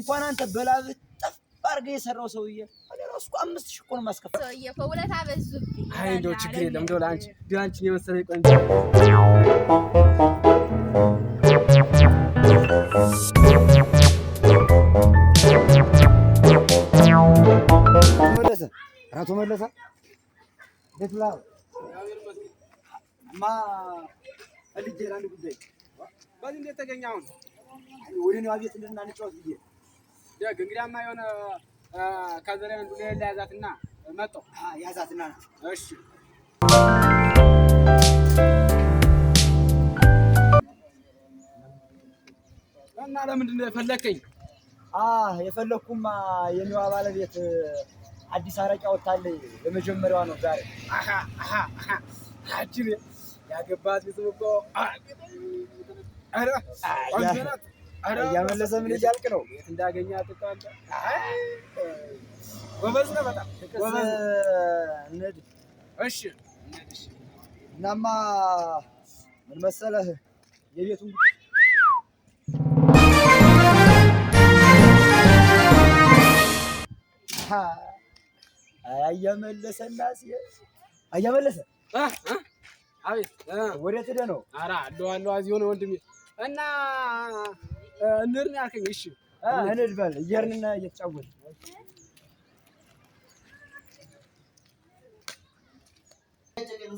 እንኳን አንተ በላብህ ጠፍ አድርገህ የሰራው ሰውዬ እኔ ራሱ 5000 እኮ ነው የማስከፍለው። ሰውዬ ፈውለት አበዙብኝ። አይ እንደው ችግር የለም እንደው ለአንቺ ቢያንቺን የመሰለኝ ቆንጆ መለሰ ቤት ብላ ማ ልጄ ለአንድ ጉዳይ በዚህ እንዴት ተገኘ? አሁን ወደ እኔ ቤት እንድናንጫወት ብዬ ደግ እንግዲያማ የሆነ ከዘሬ አንዱ ላይ ያዛትና መጣሁ። ያዛትና እሺ እና ለምንድን ነው የፈለከኝ? የፈለኩማ የኔዋ ባለቤት አዲስ አረቂያ ወጣለኝ የመጀመሪያዋ ነው ዛሬ። አጅሬ ያገባት ቤት እኮ እያመለሰ ምን እያልክ ነው? የት እንዳገኛት እኮ አንተ ጎበዝ ነህ በጣም ጎበዝ። እንሂድ። እሺ እናማ ምን መሰለህ የቤቱን አያመለሰና አያመለሰ አቤት ወዴት ሄደህ ነው? ኧረ አለሁ እዚሁ ነው ወንድሜ። እና እንሂድ ነው ያልከኝ? እሺ እንሂድ በል እየሄድን እየተጫወትን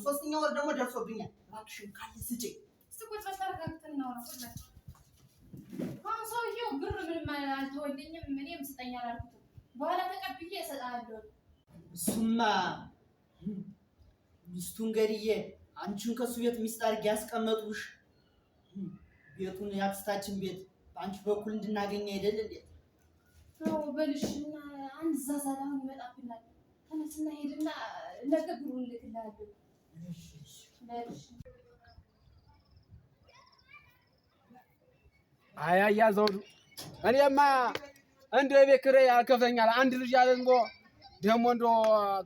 ሶስተኛ ወር ደግሞ ደርሶብኛል። እባክሽን ካለ ስጪኝ። ስቁት በተረጋግተን ነው ሁላችሁ። አሁን ሰውዬው ብር ምንም አልተወልኝም እኔም ስጠኝ አላልኩትም። በኋላ ተቀብዬ እሰጥሃለሁ። እሱማ ሚስቱን ገድዬ አንቺን ከሱ ቤት ሚስት አድርጌ ያስቀመጡሽ ቤቱን ያክስታችን ቤት በአንቺ በኩል እንድናገኝ አይደል እንዴ? አዎ በልሽና አንድ ዛዛላ አሁን ይመጣብናል። ተነስና ሄድና ነገ ብሩን ልክልሃለሁ። እሺ አያያ ዘውዱ እኔማ እንደ ቤት ኪራይ ያልከፍለኛል። አንድ ልጅ አለንጎ ደግሞ እንዶ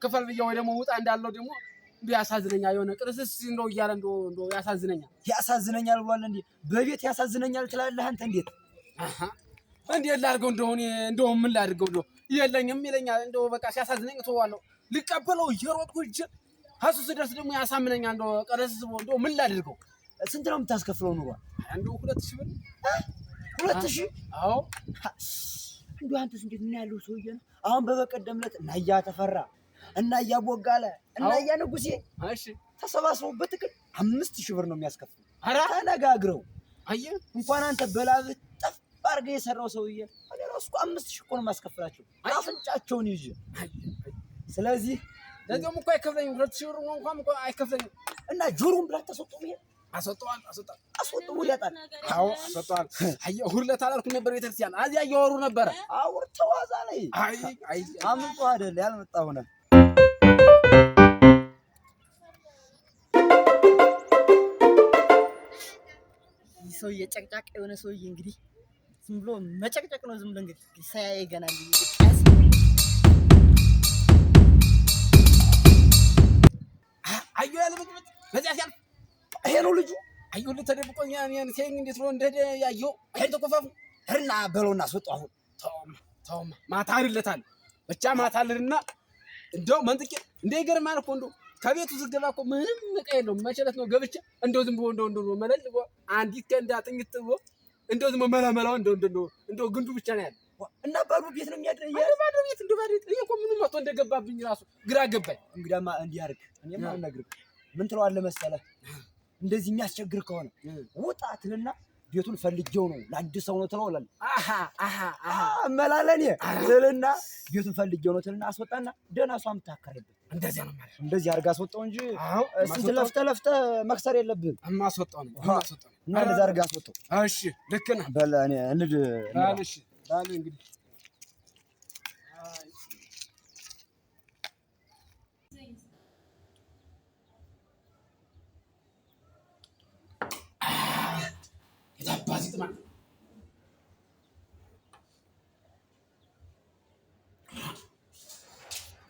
ክፈል ብዬ ወይ ደግሞ ውጣ እንዳለው ደግሞ እንዶ ያሳዝነኛል። የሆነ ቅርስስ እንዶ እያለ እንዶ ያሳዝነኛል። ያሳዝነኛል ብሏል እንዴ? በቤት ያሳዝነኛል ትላለህ አንተ? እንዴት ላድርገው እንደሆነ እንደው ምን ላድርገው እንደው የለኝም ይለኛል። እንደው በቃ ሲያሳዝነኝ ተዋለሁ። ልቀበለው እየሮጥኩ እጄ ሀሱ ስደርስ ደግሞ ያሳምነኛል። እንደው ቀረስስ እንደው ምን ላድርገው? ስንት ነው የምታስከፍለው ኑሮ? እንደው 2000 ብር 2000? አዎ እንደው አንተስ እንዴት ምን ያለው ሰውዬ ነው? አሁን በበቀደም ዕለት እና ያ ተፈራ እና ያ ቦጋለ እና ያ ንጉሴ እሺ ተሰባስበው በጥቅል 5000 ብር ነው የሚያስከፍሉ። ኧረ ተነጋግረው አየህ እንኳን አንተ በላብህ ጠፍ አድርገህ የሰራው ሰውዬ እኔ ራሱ 5000 እኮ ነው የማስከፍላቸው አፍንጫቸውን ይዤ። ስለዚህ ለዚያም እኮ አይከፍለኝም 2000 ብር እንኳን እኮ አይከፍለኝም። እና ጆሮውን ብላ ተሰጥቶ ይሄ አሰጥቷል ወዲያ ጣል። አዎ አሰጥቷል። አየህ ሁለት አላልኩም ነበር ቤተክርስቲያን አዚያ እያወሩ ነበረ። አውርተው አዛ ላይ አይ አምልጦ አይደል ያልመጣ ሆነ። ይህ ሰውዬ ጨቅጫቅ የሆነ ሰውዬ እንግዲህ ዝም ብሎ መጨቅጨቅ ነው። ዝም ብሎ እንግዲህ ሳያይ ገና አየሁ ያለ ምግብ በዚያ ሲያልፍ ይሄ ነው ልጁ። አየሁ ተደብቆኛ እኔን ሲያየኝ እንዴት ብሎ እንደሄደ ያየሁ አይቶ ተኮፋፉ ህርና በለውና አስወጣው። አሁን ተውማ ማታ አይደለታል ብቻ ማታ አይደልና እንደው መንጥቄ እንደ ይገርማል እኮ እንደው ከቤቱ ዝገባ እኮ ምንም ዕቃ የለውም። መቸለት ነው ገብቼ እንደው ዝም ብሎ እንደው መለል ብሎ አንዲት ከእንዳ ጥኝት ብሎ እንደው ዝም መለመላው እንደው ግንዱ ብቻ ነው ያለው። እና ባዶ ቤት ነው የሚያድረው። ባዶ ቤት እንደው ባዶ ቤት እኮ ምንም መጥቶ እንደገባብኝ ራሱ ግራ ገባኝ። እንግዲያማ እንዲህ አድርግ። እኔማ አልነግርህ ምን ትለዋለህ መሰለህ? እንደዚህ የሚያስቸግር ከሆነ ውጣ ትልና ቤቱን ፈልጌው ነው ለአንድ ሰው ነው ትለዋለህ። አመላለኔ ትልና ቤቱን ፈልጌው ነው ትልና አስወጣና ደህና ሰው የምታከርበት እንደዚያ ነው ማለት። እንደዚህ አድርግ አስወጣው እንጂ ስንት ለፍተህ መክሰር የለብህም። የማስወጣው ነው እና እንደዛ አድርግ አስወጣው። እሺ ልክ ነህ። በል እኔ እንሂድ። እሺ ባል እንግዲህ የታባዚ ጥማት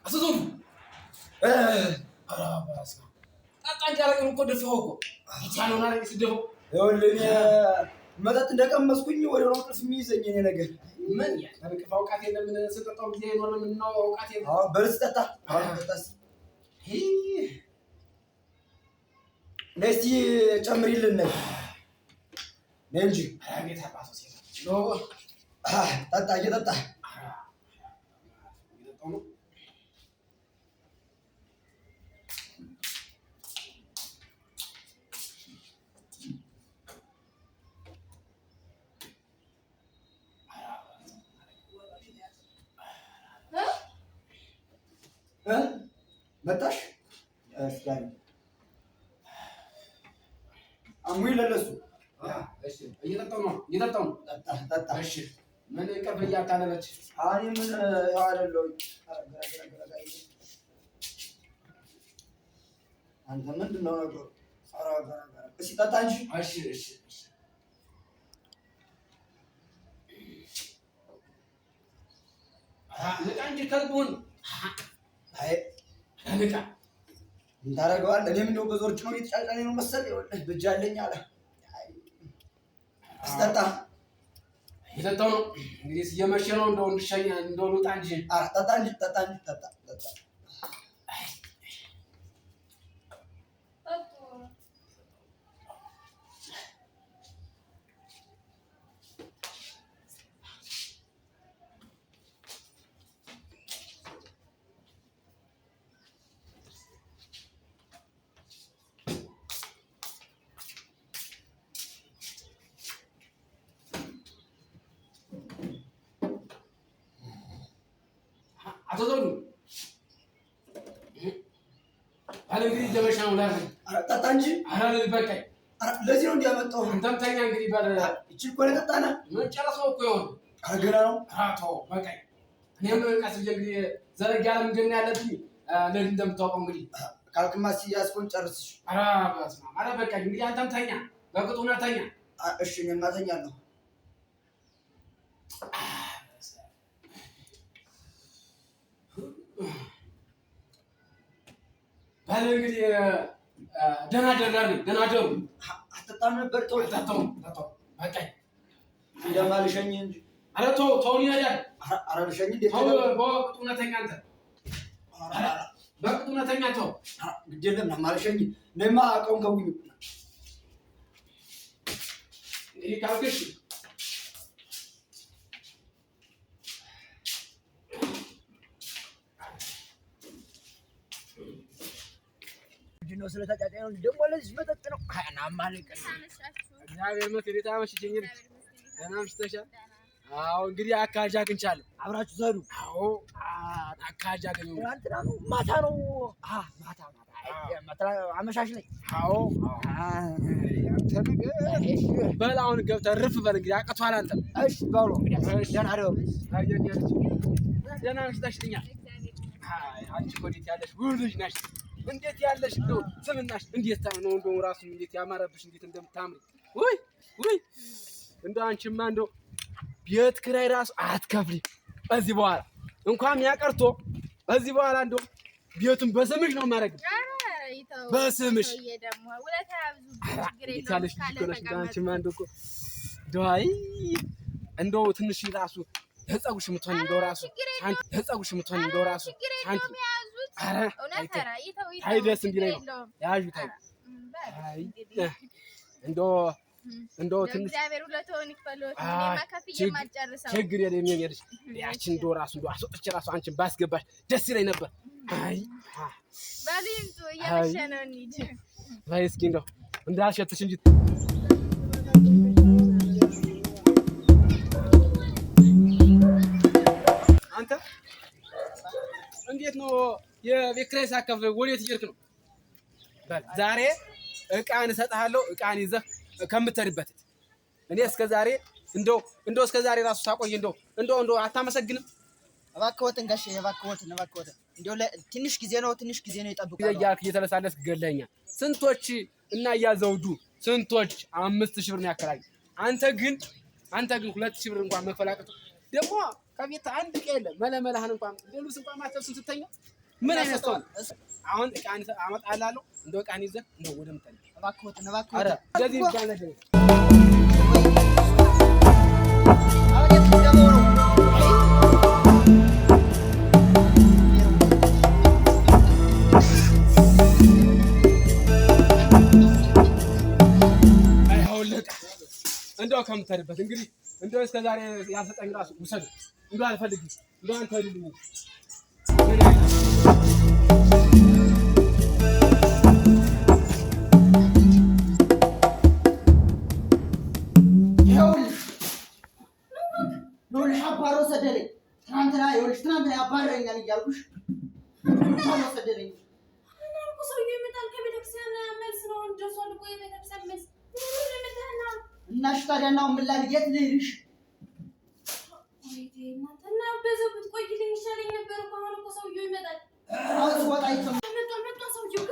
አስዞም አራባስ አቃንጃ ላይ እኮ ደፋው እኮ ይቻለውና ላይ ሲደፋው ይኸውልህ መጠጥ እንደቀመስኩኝ ወደ ነው እንቅልፍ የሚይዘኝ እኔ ነገር ምን ያ እንቅልፍ አውቃት የለም ስጠጣው ጊዜ ይኖር ምን ነው አውቃት የለም አዎ በርስ ጠጣ ጠጣስ ነስቲ ጨምሪልን ነይ እንጂ አቤት አባቶ ሲለው ጠጣ እየጠጣ መጣሽ እስካይ አሙይ ለለሱ እሺ እየጠጣው ነው ጠጣ እሺ ምን እንቅልፍ እያታለለች አኒ ምን ያው አይደለው አንተ ምንድን ነው ነገሩ እሺ ጠጣ እንጂ እሺ ንቃ እንጂ ከልቡን አይ ንቃ እንታረገዋለህ እኔም እንደው በዞርጭ ነው እየተጫጫኔ ነው መሰል ይኸውልህ ብቻ አለኝ አለ አስጠጣ እየጠጣው ነው እንግዲህ እየመሸ ነው እንደው እንድሸኝ እንደው ልውጣ እንጂ ጠጣ እንጂ ጠጣ አቶዞሩ አለ እንግዲህ እየመሸ ነው ላል ጠጣ እንጂ አረ በቃኝ ለዚህ ነው እንዲያመጣው አንተም ተኛ እንግዲህ ባለ እቺ እኮ ነው ጠጣና ምን ጨረሰው እኮ ይሆን አገና ነው አቶ በቃኝ እኔም ቀስ ብዬ እንግዲህ ዘረግ ያለ ምንድን ያለብኝ ለዚህ እንደምታውቀው እንግዲህ ካልክማ ሲያስቆን ጨርስሽ አረ በስመ አብ አረ በቃኝ እንግዲህ አንተም ተኛ በቅጡ ነው ተኛ እሺ እኔማ ተኛለሁ ባለ እንግዲህ ደህና ደሩ አትጣም ነበር ተው በቃኝ እንደማልሸኝ እንጂ አረ ተው ይሄዳል አረ ልሸኝ እንዴ ተው በቅጡ ነው ተኛ አንተ በቅጡ ነው ተኛ ተው ግድ የለም ማልሸኝ ነማ አቀውን ከውኝ ይሄ ካልክሽ ነው ስለተጫጫኝ ነው ደግሞ ለዚህ መጠጥ ነው ካና ማለቀ እግዚአብሔር ይመስገን ታመሽኝ ደህና ምሽተሻል አዎ እንግዲህ አካጃ አግኝቻለሁ አብራችሁ ዘሩ አዎ አካጃ አገኘሁ ትናንትና ነው ማታ ነው ማታ አመሻሽ ላይ አዎ አንተ ነገር በል አሁን ገብተህ ርፍ በል እንግዲህ አቅቷል አንተ እሺ ባሎ እንግዲህ ደህና አደሩ ደህና ምሽተሽልኛል አይ አንቺ ወዴት ያለሽ ውልሽ ነሽ እንዴት ያለሽ ነው ስምናሽ እንዴት ነው እንደው ራሱ እንዴት ያማረብሽ እንዴት እንደምታምሪ ወይ እንደው አንቺማ እንደው ቤት ኪራይ ራሱ አትከፍሊ እዚህ በኋላ እንኳን ያቀርቶ እዚህ በኋላ እንደው ቤቱን በስምሽ ነው ማረግ በስምሽ ይታለሽ ይኮነሽ አንቺማ እንደው አይ እንደው ትንሽ ራሱ ለጸጉሽ ምትሆን እንደው ራሱ አንተ ለጸጉሽ ምትሆን እንደው ራሱ አንተ አረ አይ ደስ እንዲለኝ ነው ያዡ ታይ አይ እንደው ትንሽ እግዚአብሔር ሁለቱን ይክፈሉት እኔማ ከፍዬ ማልጨርሰው ችግር የለም የሚያርሽ ያችን እንደው ራሱ እንደው አስወጥቼ ራሱ አንቺን ባስገባሽ ደስ ይለኝ ነበር አይ ባሊንቱ እየመሸ ነው እንሂድ አይ እስኪ እንደው እንዳልሸትሽ እንጂ አንተ እንዴት ነው የቤት ኪራይ ሳከፍል ወዴት እየሄድክ ነው? ዛሬ ዕቃን እሰጥሃለሁ ዕቃን ይዘህ ከምትሄድበት እኔ እስከ ዛሬ እንደው እስከ ዛሬ ራሱ ሳቆይ እንደው አታመሰግንም? እባክዎትን ጋሼ እባክዎትን እንደው ትንሽ ጊዜ ነው ይጠብቃሉ እያልክ እየተለሳለስክ ገለኸኛል። ስንቶች እና እያዘውዱ ስንቶች 5000 ብር ነው ያከራዩ። አንተ ግን 2000 ብር እንኳን መክፈል አቅቶ ደግሞ ከቤት አንድ ቀን የለም መለመላህን እንኳን ልብስ እንኳን ማተብስን ስተኛ ምን አይነት ሰው አሁን ዕቃን አመጣልሃለሁ እንደው ዕቃን ይዘህ እንደው ወደ ምትተኛ እባክዎትን አረ እንደዚህ ይባል ነገር የምትሄድበት። እንግዲህ እንደው እስከ ዛሬ ያልሰጠኝ ራሱ ውሰድ። እንደው አልፈልግም። እንደው አንተ ሄድልኝ። ይኸውልሽ አባሮ ሰደለኝ። ትናንትና ያባረረኛል እያልኩሽ አባሮ ሰደለኝ። ሰውዬው ይመጣል ከቤተክርስቲያን መልስ ነው ደርሷል እኮ የቤተክርስቲያን መልስ እና እሺ ታዲያ እና ምን ላድርግ? የት ልሄድሽ? እና በዛው ብትቆይልኝ ይሻለኝ ነበር እኮ። አሁን እኮ ሰውዬው ይመጣል። አሁን ስወጣ መጣ ሰውዬው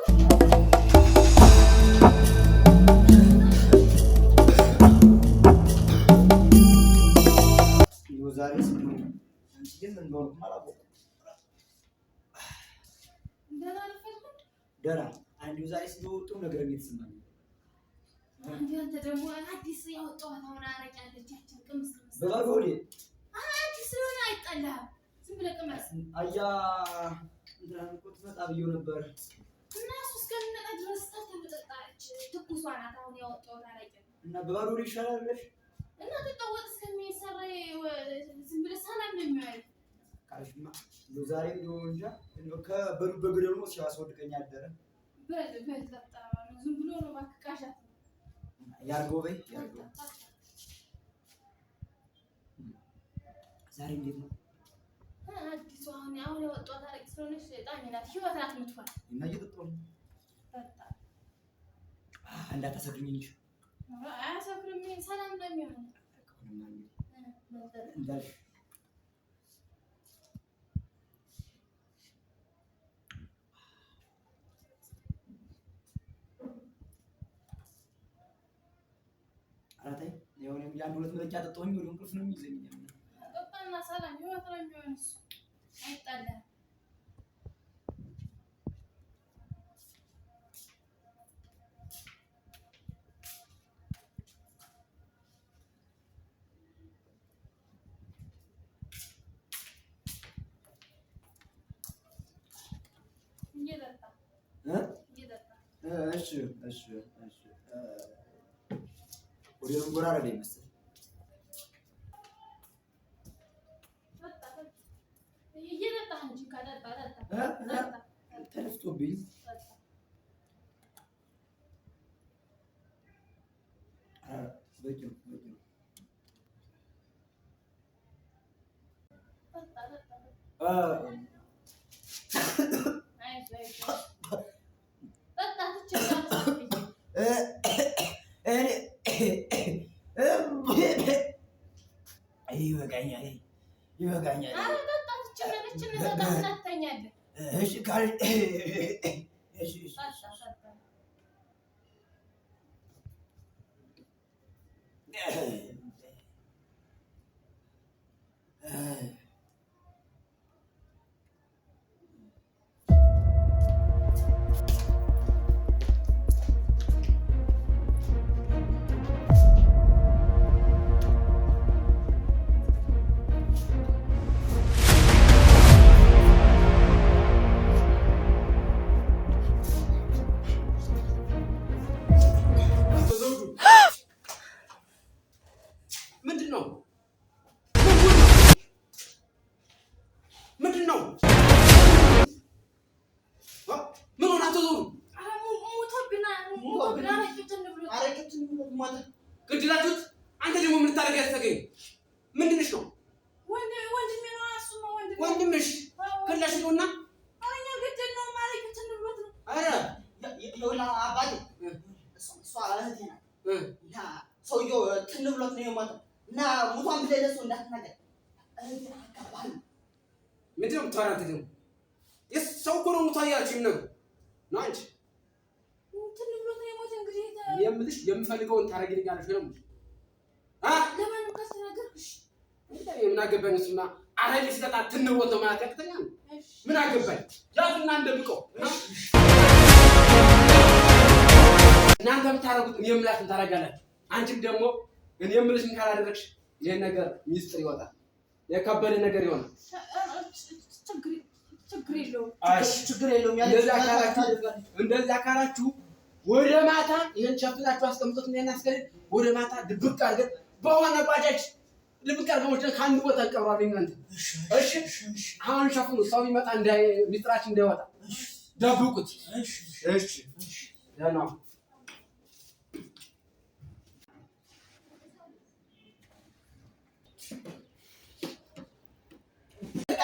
ዛሬ አንቺ ምን እንደሆነ አላውቅም። ደህና አንዱ ዛሬ ሲወጡ ነገር እየተሰማኝ አንተ ደግሞ አዲስ ያወጣኋት አሁን አረቄ አለቻችን ቅምስ በባዶሌ አዲስ ሆነ አይጣላም። ዝም ብለህ ቅመስ። አያ እንትን እኮ ትመጣ ብዬው ነበር እና እሱ እስከሚመጣ ድረስ ታተምጠጣች። ትኩሷ ናት አሁን ያወጣሁት አረቄ እና በባዶሌ ይሻላል ብለሽ እና ተጣወጥ እስከሚሰራ ዝም ብለህ ሰላም ነው የሚያይ ካልሽማ ዛሬ ነው እንጃ ከበሉ በግደሉ ነው ሲያስወድቀኝ አደረ። በል ጠጣ። ዝም ብሎ ነው እባክህ ቃሻት ያርገው በይ ያርገው። ዛሬ እንዴት ነው አዲሱ አሁን ያወጣሁት አረቄ ስለሆነች ጣሚ ናት ህይወት ናት የምትሆን እና እየጠጣሁ ነው። ጠጣ እንዳታሰክሪኝ እንጂ አያሰክርም። ሰላም ነው የሚሆነው እንዳልሽ አራታይ የሆነ ያን ሁለት መለኪያ ጠጣሁኝ። ወደ እንቅልፍ ነው የሚይዘኝ። ጠጣና ሰላም ህይወት ነው የሚሆነው። እሱ አይጣላም። እሺ ወደ ጎራ አረገኝ መሰለኝ። እየጠጣህ እንጂ ካጠጣ ተነፍቶብኝ በቂ ነው። ይበቃኛል። እሺ ካል እሺ ግድላችሁት። አንተ ደግሞ ምን ታደርጊ? ያስተገኝ ምንድንሽ ነው? ወንድምሽ ገላሽ ነውና አኛ ግድል ነው ማለት ትንብሎት ነው። አረ ይኸውልህ አባቴ እሷ እህቴ ናት እና ሰውዬው ትንብሎት ነው የሞተው እና ሙቷን ብለህ ለእሱ እንዳትናገር። እህቴ አጋባል ምንድን ነው የምታወራው? አንተ ደግሞ ሰው እኮ ነው ሙቷ እያለችኝ ነው አንቺ ትንብሎት ነው የሞተው። እንግዲህ የምልሽ የምፈልገውን ታደርጊልኛለሽ ነው ለማንም ካስተናገርኩሽ ምን አገባኝ? እሱማ አረጅ ሲጠጣ ትንቦት ነው ማለት ያቅተኛል። ምን አገባኝ? ያቱና እንደብቀው እናንተ የምታደርጉት እኔ የምላችሁን ታደርጋላችሁ። አንቺም ደግሞ እኔ የምልሽን ካላደረግሽ ይሄን ነገር ሚስጥር ይወጣል፣ የከበደ ነገር ይሆናል። ችግር የለውም። እንደዛ ካላችሁ ወደ ማታ ይሄን ሸፍናችሁ አስቀምጡት። ምን ያናስከል ወደ ማታ ድብቅ አድርገን በሆነ ባጃጅ ልምቀርበው ከአንድ ቦታ ቀብሯል እናንተ። እሺ አሁን ሸፍኑ፣ ሰው ይመጣ ሚስጥራችን እንዳይወጣ ደብቁት። እሺ ደህና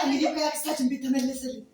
እንግዲህ ያክስታችን ቤት ተመለሰልን።